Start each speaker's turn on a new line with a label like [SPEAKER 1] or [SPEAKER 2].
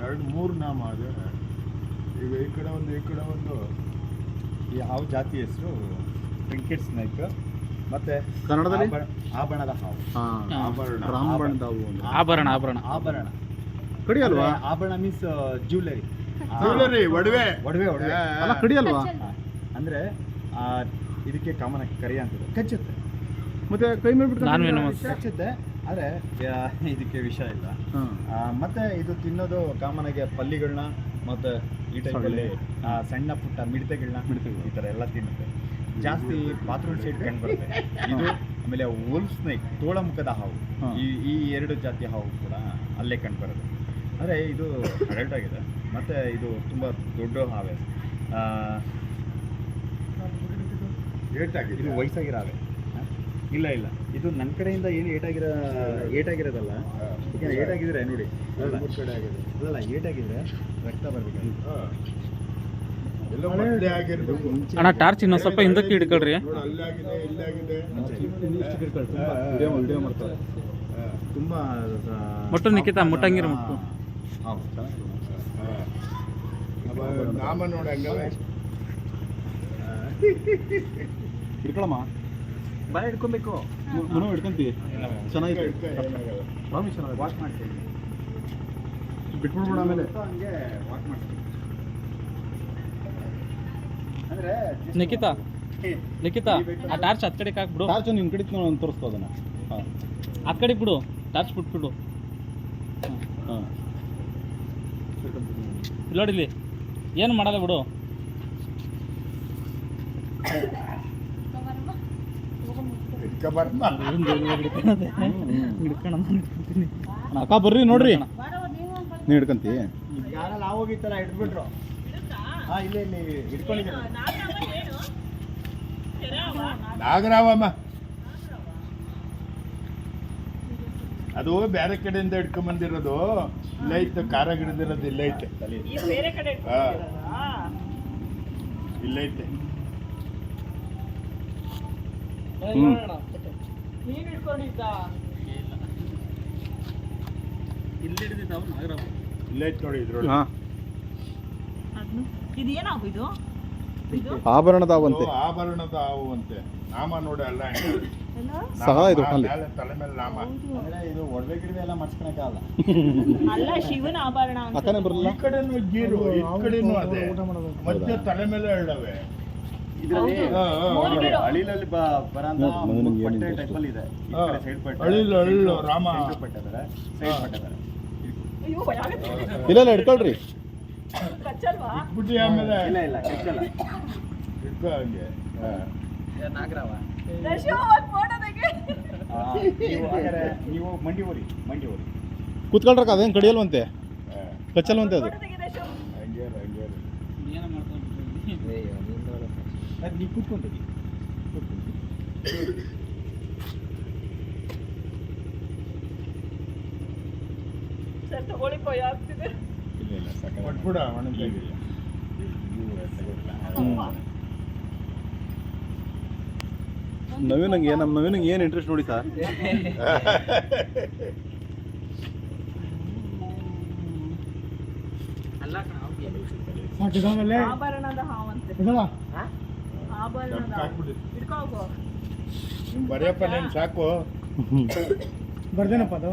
[SPEAKER 1] ಎರಡು ಮೂರು ನಾಮ ಅದೇ ಈಗ ಈ ಕಡೆ ಒಂದು
[SPEAKER 2] ಈ ಹಾವು ಜಾತಿ ಹೆಸರು ಟ್ರಿಂಕೆಟ್ ಸ್ನೇಕ್. ಮತ್ತೆ
[SPEAKER 3] ಕನ್ನಡದಲ್ಲಿ
[SPEAKER 2] ಆಭರಣದ ಹಾವು.
[SPEAKER 3] ರಾಮಬಣ್ಣದ ಹಾವು
[SPEAKER 4] ಆಭರಣ ಆಭರಣ
[SPEAKER 3] ಆಭರಣ ಕಡಿ ಅಲ್ವಾ?
[SPEAKER 2] ಆಭರಣ ಮೀನ್ಸ್ ಜ್ಯುವೆಲರಿ.
[SPEAKER 1] ಒಡವೆ
[SPEAKER 2] ಒಡವೆ
[SPEAKER 3] ಅಲ್ಲ ಕಡಿ ಅಲ್ವಾ?
[SPEAKER 2] ಅಂದ್ರೆ ಇದಕ್ಕೆ ಕಾಮನ್ ಕರಿ ಅಂತದೆ, ಕಚ್ಚುತ್ತೆ.
[SPEAKER 3] ಮತ್ತೆ ಕೈ ಮೇಲೆ ಬಿಟ್ಟು
[SPEAKER 2] ಕಚ್ಚುತ್ತೆ, ಆದರೆ ಇದಕ್ಕೆ ವಿಷ ಇಲ್ಲ. ಮತ್ತೆ ಇದು ತಿನ್ನೋದು ಕಾಮನ್ ಆಗಿ ಪಲ್ಲಿಗಳನ್ನ ಮತ್ತೆ ಈ ಟೈಪಲ್ಲಿ ಸಣ್ಣ ಪುಟ್ಟ ಮಿಡತೆಗಳನ್ನ ಈ ಥರ ಎಲ್ಲ ತಿನ್ನುತ್ತೆ. ಜಾಸ್ತಿ ಬಾತ್ರೂಮ್ ಸೈಡ್ ಕಂಡು ಬರುತ್ತೆ ಇದು. ಆಮೇಲೆ ವೋಲ್ಫ್ ಸ್ನೇಕ್, ತೋಳಮುಖದ ಹಾವು, ಈ ಎರಡು ಜಾತಿಯ ಹಾವು ಕೂಡ ಅಲ್ಲೇ ಕಂಡು ಬರುತ್ತೆ. ಅಂದರೆ ಇದು ಅಡಲ್ಟ್ ಆಗಿದೆ. ಮತ್ತು ಇದು ತುಂಬ ದೊಡ್ಡ ಹಾವೇ. ಇದು ವಯಸ್ಸಾಗಿರೋ ಹಾವೆ. ಇಲ್ಲ ಇದು ನನ್ನ ಕಡೆಯಿಂದ ಏನು ಏಟಾಗಿರೋದಲ್ಲ. ಈಗ ಏಟಾಗಿದ್ರೆ ನೋಡಿ, ಅಲ್ಲ ಏಟಾಗಿದ್ರೆ ರಕ್ತ ಬರಬೇಕು.
[SPEAKER 4] ಅಣ್ಣ ಟಾರ್ಚ್ ಇನ್ನೊಂದು ಸ್ವಲ್ಪ ಹಿಂದಕ್ಕೆ ಹಿಡ್ಕೊಳ್ರಿ.
[SPEAKER 3] ವಿಡಿಯೋ ಮಾಡ್ತಾರೆ
[SPEAKER 2] ತುಂಬ
[SPEAKER 4] ಮುಟ್ಟು ನಿಖಿತ ಮುಟ್ಟಂಗಿರ ಮುಟ್ಟು.
[SPEAKER 1] ನಾಮ ನೋಡಂಗ
[SPEAKER 3] ಹಿಡ್ಕೊಳಮ್ಮ,
[SPEAKER 2] ಬಾಯ ಹಿಡ್ಕೊಬೇಕು.
[SPEAKER 3] ಮನೋ ಹಿಡ್ಕೊಂತೀವಿ. ಚೆನ್ನಾಗಿದೆ,
[SPEAKER 2] ವಾಕ್ ಮಾಡ್ತೀವಿ,
[SPEAKER 3] ಬಿಟ್ಬಿಡ್ಬೇಡ. ಆಮೇಲೆ
[SPEAKER 2] ಹಂಗೆ ವಾಕ್ ಮಾಡ್ತೀವಿ. ಅಂದರೆ
[SPEAKER 4] ನಿಖಿತ ಆ ಟಾರ್ಚ್ ಹತ್ತು ಕಡೆಗೆ ಹಾಕ್ಬಿಡು.
[SPEAKER 3] ಟಾರ್ಚ್ ನಿನ್ನ ಕಡೆ ತೋರಿಸ್ತು ಅದನ್ನು.
[SPEAKER 4] ಆ ಕಡೆ ಬಿಡು, ಟಾರ್ಚ್ ಬಿಟ್ಬಿಡು. ನೋಡಿಲಿ ಏನು ಮಾಡಲ್ಲ ಬಿಡು.
[SPEAKER 3] ಅಕ್ಕ ಬರ್ರಿ ನೋಡ್ರಿ, ನೀ ಹಿಡ್ಕಂತಿ.
[SPEAKER 2] ಯಾರೆಲ್ಲ ಆಗೋಗಿತ್ತಲ್ಲ ಇಟ್ಬಿಟ್ರು. ಹಾಂ ಇಲ್ಲಿ ಇಟ್ಕೊಂಡಿದ್ದೀರ
[SPEAKER 1] ನಾಗರಾವಮ್ಮ. ಅದು ಬೇರೆ ಕಡೆಯಿಂದ ಹಿಡ್ಕೊಂಬಂದಿರೋದು. ಇಲ್ಲ ಐತೆ, ಖಾರ ಗಿಡದಿರೋದು ಇಲ್ಲ ಐತೆ. ಇಲ್ಲ ಐತೆ. ಇಲ್ಲ ಐತೆ ನೋಡಿ ಇದ್ರೊಳಗೆ.
[SPEAKER 3] ಆಭರಣದ ಹಾವಂತೆ.
[SPEAKER 1] ಆಭರಣದ ಹಾವು ಅಂತೆ. ನಾಮ ನೋಡಿ ಅಲ್ಲ
[SPEAKER 3] ಸಹ ಇದು
[SPEAKER 1] ತಲೆ ಮೇಲೆ ನಾಮ.
[SPEAKER 2] ಇದು ಒಡವೆ ಗಿಡವೆ ಎಲ್ಲ ಮರ್ಸ್ಕೊಳಕ್ಕಾಗಲ್ಲ.
[SPEAKER 5] ಅಲ್ಲ ಶಿವನ ಆಭರಣ
[SPEAKER 3] ಅಕ್ಕನೇ ಬರಲ್ಲ.
[SPEAKER 1] ಈ ಕಡೆನೂ ಗೀರು, ಈ ಕಡೆನೂ ಅದೇ, ಮಧ್ಯ ತಲೆ ಮೇಲೆ ಹೇಳವೆ.
[SPEAKER 2] ಅಳಿಲಲ್ಲಿ ಬರೋಂಥ ಪಟ್ಟೆ ಟೈಪಲ್ಲಿ ಇದೆ.
[SPEAKER 1] ಅಳಿಲು ರಾಮ
[SPEAKER 2] ಪಟ್ಟಿದ್ದಾರೆ, ಸೈಡ್ ಪಟ್ಟಿದ್ದಾರೆ.
[SPEAKER 3] ಇಲ್ಲ ಹಿಡ್ಕೊಳ್ರಿ.
[SPEAKER 5] ಕಚ್ಚಲ್ವಾ?
[SPEAKER 1] ಇಟ್ಬಿಟ್ಟು ಆಮೇಲೆ
[SPEAKER 2] ಇಲ್ಲ ಕೆಚ್ಚಲ್ಲ.
[SPEAKER 1] ಇಟ್ಕೊ ಹಂಗೆ.
[SPEAKER 2] ನಾಗರಾವ ನೀವು ಮಂಡಿ ಓರಿ
[SPEAKER 3] ಕೂತ್ಕೊಳ್ರಕ್ಕ, ಅದೇನು ಕಡಿಯಲ್ವಂತೆ, ಕಚ್ಚಲ್ವಂತೆ ಅದು.
[SPEAKER 2] ನೀವು ಕೂತ್ಕೊಂತೀವಿ.
[SPEAKER 5] ಸರ್ ತಗೊಳ್ಳಿ, ಭಯ ಆಗ್ತಿದೆ.
[SPEAKER 1] ಕೊಟ್ಬಿಡ ಒಣಗಿಲ್ಲ.
[SPEAKER 3] ನವೀನಂಗೆ ನಮ್ಮ ನವೀನಂಗೆ ಏನು ಇಂಟ್ರೆಸ್ಟ್ ನೋಡಿ ಸರ್.
[SPEAKER 5] ಆಭರಣದ ಹಾವಂತೆ. ಆಭರಣದ ಹಿಡ್ಕೋ.
[SPEAKER 1] ನಿಮ್ ಬರೆಯಪ್ಪ, ನೀನು ಸಾಕು.
[SPEAKER 3] ಬರ್ದೇನಪ್ಪ ಅದು.